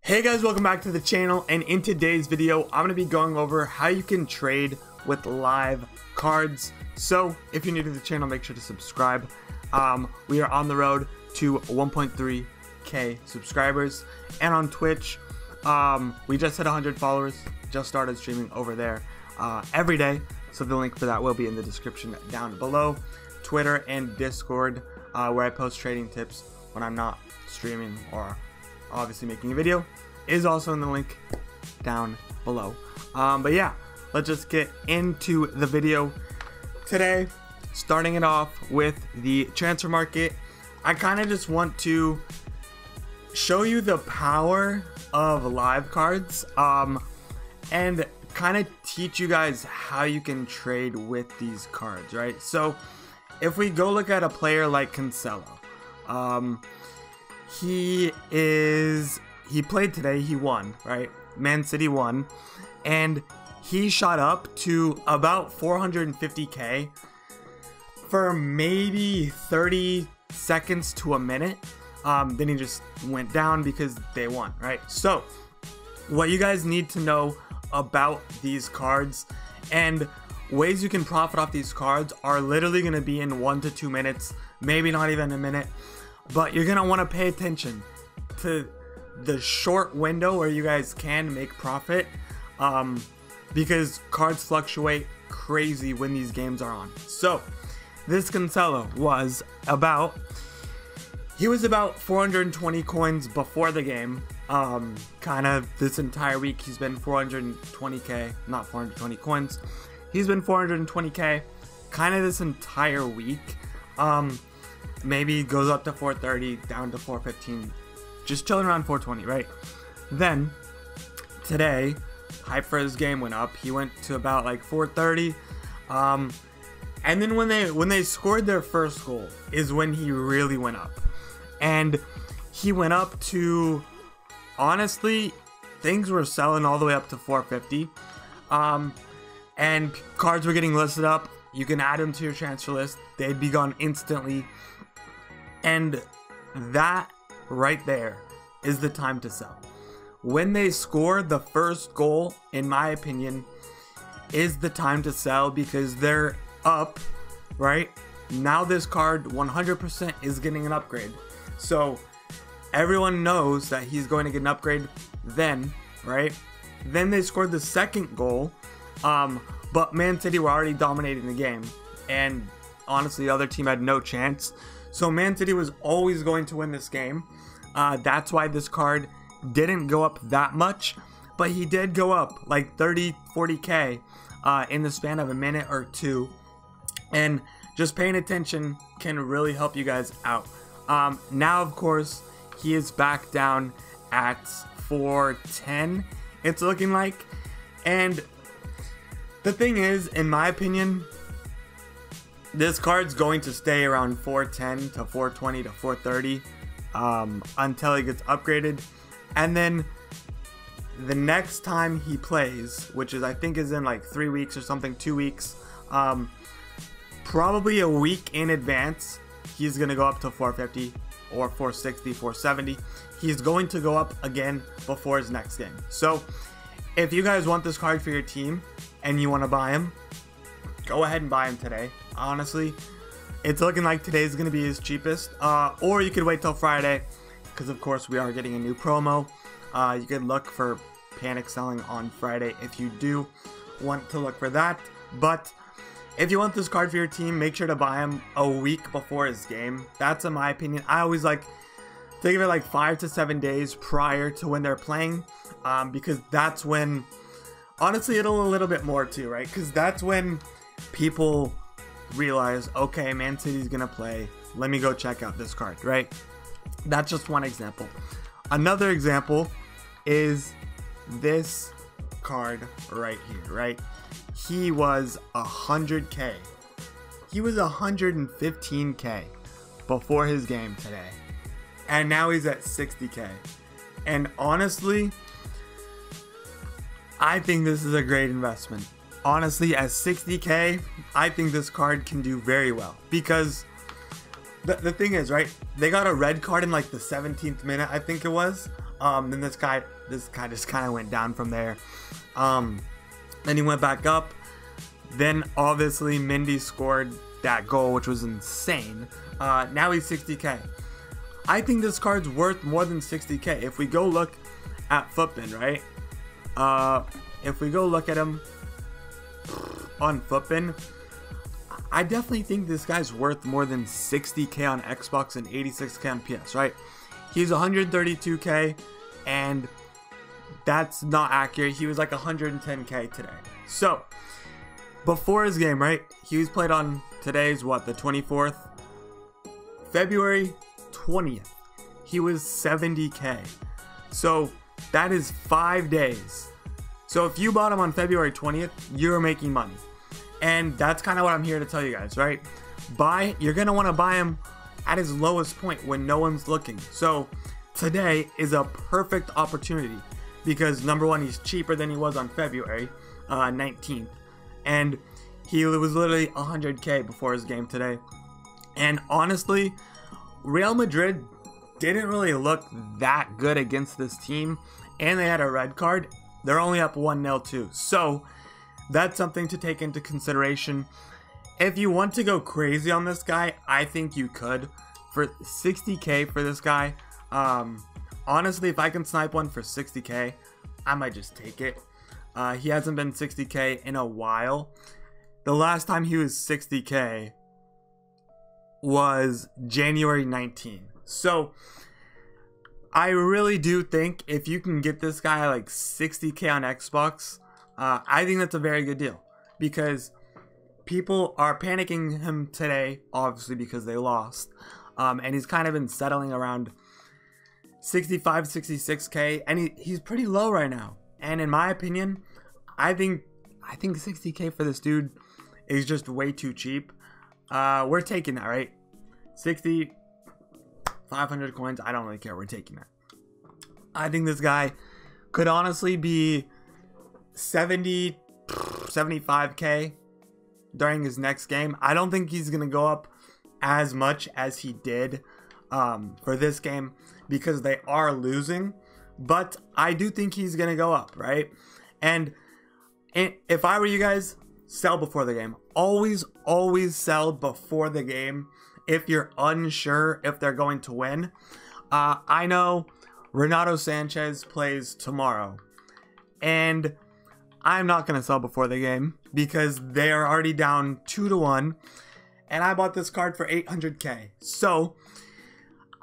Hey guys, welcome back to the channel, and in today's video I'm going to be going over how you can trade with live cards. So if you're new to the channel, make sure to subscribe. We are on the road to 1.3k subscribers, and on Twitch we just hit 100 followers. Just started streaming over there every day, so the link for that will be in the description down below. Twitter and Discord, where I post trading tips when I'm not streaming or obviously making a video, is also in the link down below. But yeah, let's just get into the video today, starting it off with the transfer market. I kind of just want to show you the power of live cards and kind of teach you guys how you can trade with these cards, right? So if we go look at a player like Cancelo, he played today, he won, right? Man City won, and he shot up to about 450k for maybe 30 seconds to a minute. Then he just went down because they won, right? So what you guys need to know about these cards and ways you can profit off these cards are literally going to be in 1 to 2 minutes, maybe not even a minute. But you're going to want to pay attention to the short window where you guys can make profit, because cards fluctuate crazy when these games are on. So this Cancelo was about 420 coins before the game. Kind of this entire week he's been 420k, not 420 coins. He's been 420k kind of this entire week. Maybe goes up to 430, down to 415, just chilling around 420, right? Then today, hype for his game went up. He went to about like 430, and then when they scored their first goal is when he really went up, and he went up to, honestly, things were selling all the way up to 450, and cards were getting listed up. You can add them to your transfer list. They'd be gone instantly. And that right there is the time to sell. When they score the first goal, in my opinion, is the time to sell, because they're up, right? Now this card 100% is getting an upgrade. So everyone knows that he's going to get an upgrade then, right? Then they scored the second goal, but Man City were already dominating the game, and honestly the other team had no chance. So Man City was always going to win this game. That's why this card didn't go up that much, but he did go up like 30-40k in the span of a minute or two, and just paying attention can really help you guys out. Now of course he is back down at 410, it's looking like, and the thing is, in my opinion, this card's going to stay around 410 to 420 to 430 until it gets upgraded. And then the next time he plays, which is I think is in like 3 weeks or something, 2 weeks, probably a week in advance, he's going to go up to 450 or 460, 470. He's going to go up again before his next game. So if you guys want this card for your team and you want to buy him, go ahead and buy him today. Honestly, it's looking like today's going to be his cheapest, or you could wait till Friday, because of course we are getting a new promo. You could look for panic selling on Friday if you do want to look for that. But if you want this card for your team, make sure to buy him a week before his game. That's in my opinion. I always like to give it like 5 to 7 days prior to when they're playing, because that's when, honestly, it'll a little bit more too, right? Because that's when people realize, okay, Man City's gonna play, let me go check out this card, right? That's just one example. Another example is this card right here, right? He was 100k. He was 115k before his game today, and now he's at 60k. And honestly, I think this is a great investment. Honestly, at 60k, I think this card can do very well, because the thing is, right, they got a red card in like the 17th minute, I think it was, Then this guy just kind of went down from there. Then he went back up. Then obviously Mindy scored that goal, which was insane. Now he's 60k. I think this card's worth more than 60k. If we go look at Footbin, right? If we go look at him on Footbin, I definitely think this guy's worth more than 60k on Xbox and 86k on PS, right? He's 132k, and that's not accurate. He was like 110k today. So, before his game, right? He was played on today's what? The 24th? February 20th. He was 70k. So, that is 5 days. So, if you bought him on February 20th, you're making money. And that's kind of what I'm here to tell you guys, right? You're going to want to buy him at his lowest point when no one's looking. So today is a perfect opportunity because number one, he's cheaper than he was on February 19th. And he was literally 100k before his game today. And honestly, Real Madrid didn't really look that good against this team. And they had a red card. They're only up 1-0 too. So that's something to take into consideration. If you want to go crazy on this guy, I think you could. For 60k for this guy, honestly, if I can snipe one for 60k, I might just take it. He hasn't been 60k in a while. The last time he was 60k was January 19. So I really do think if you can get this guy like 60k on Xbox, I think that's a very good deal because people are panicking him today, obviously because they lost. And he's kind of been settling around 65, 66k, and he's pretty low right now. And in my opinion, I think 60k for this dude is just way too cheap. We're taking that, right? 60, 500 coins, I don't really care. We're taking that. I think this guy could honestly be 70, 75k during his next game. I don't think he's gonna go up as much as he did for this game because they are losing, but I do think he's gonna go up, right? And if I were you guys, sell before the game. Always sell before the game if you're unsure if they're going to win. I know Renato Sanchez plays tomorrow, and I'm not going to sell before the game because they are already down 2-1, and I bought this card for 800k. So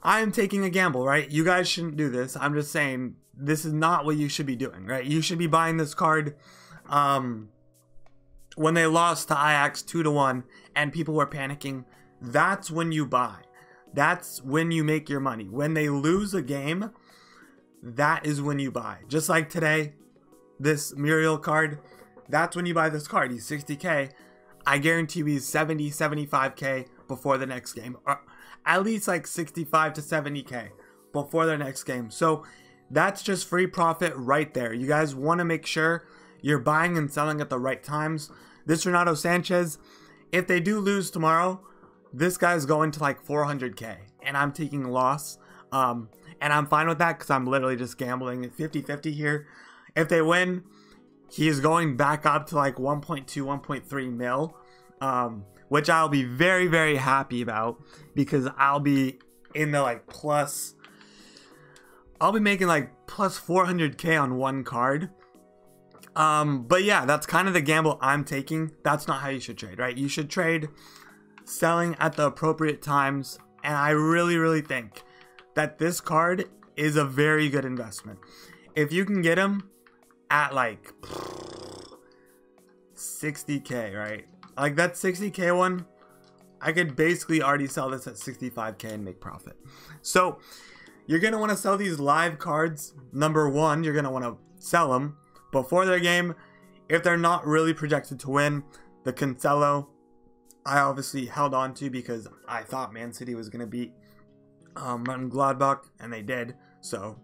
I am taking a gamble, right? You guys shouldn't do this. I'm just saying this is not what you should be doing, right? You should be buying this card when they lost to Ajax 2-1 and people were panicking. That's when you buy. That's when you make your money. When they lose a game, that is when you buy. Just like today, this Muriel card, that's when you buy this card. He's 60k. I guarantee you he's 70, 75k before the next game. Or at least like 65 to 70k before their next game. So that's just free profit right there. You guys want to make sure you're buying and selling at the right times. This Renato Sanchez, if they do lose tomorrow, this guy's going to like 400k. And I'm taking a loss. And I'm fine with that because I'm literally just gambling at 50-50 here. If they win, he is going back up to like 1.2, 1.3 mil, which I'll be very, very happy about because I'll be in the like plus, I'll be making like plus 400k on one card. But yeah, that's kind of the gamble I'm taking. That's not how you should trade, right? You should trade selling at the appropriate times. And I really, really think that this card is a very good investment. If you can get him at like 60k, right? Like that 60k one, I could basically already sell this at 65k and make profit. So you're going to want to sell these live cards. Number one, you're going to want to sell them before their game. If they're not really projected to win, the Cancelo, I obviously held on to because I thought Man City was going to beat Gladbach, and they did. So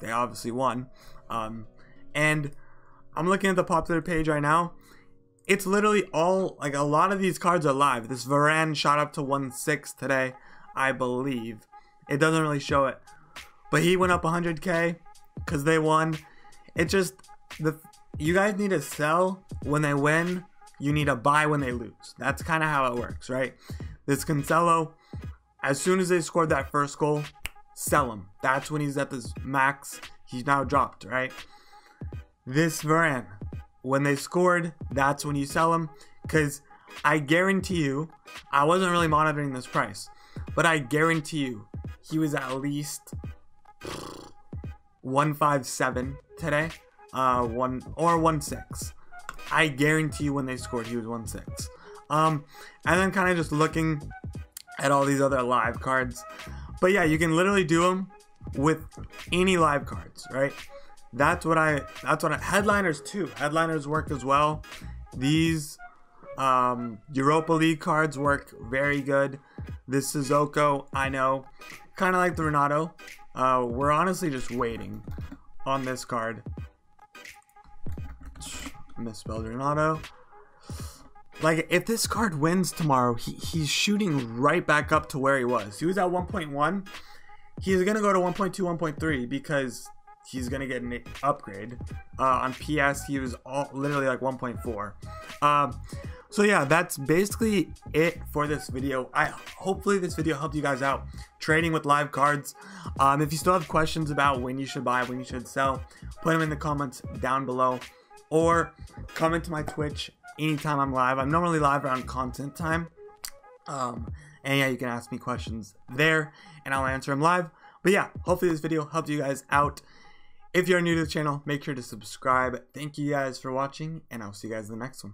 they obviously won. And I'm looking at the popular page right now. It's literally all, like a lot of these cards are live. This Varane shot up to 1.6 today, I believe. It doesn't really show it. But he went up 100k. because they won. It just, you guys need to sell when they win. You need to buy when they lose. That's kind of how it works, right? This Cancelo, as soon as they scored that first goal, sell him. That's when he's at this max. He's now dropped, right? This Varane, when they scored, that's when you sell him. Because I guarantee you, I wasn't really monitoring this price, but I guarantee you, he was at least 157 today, 116. I guarantee you when they scored, he was 1.6. And then kind of just looking at all these other live cards. But yeah, you can literally do them with any live cards, right? That's what headliners too. Headliners work as well. These Europa League cards work very good. This Sissoko, I know, kind of like the Renato. We're honestly just waiting on this card. Misspelled Renato. Like, if this card wins tomorrow, he's shooting right back up to where he was. He was at 1.1. He's going to go to 1.2, 1.3 because he's going to get an upgrade. On PS, he was literally like 1.4. So yeah, that's basically it for this video. Hopefully this video helped you guys out trading with live cards. If you still have questions about when you should buy, when you should sell, put them in the comments down below. Or come into my Twitch anytime I'm live. I'm normally live around content time. And yeah, you can ask me questions there and I'll answer them live. But yeah, hopefully this video helped you guys out. If you're new to the channel, make sure to subscribe. Thank you guys for watching, and I'll see you guys in the next one.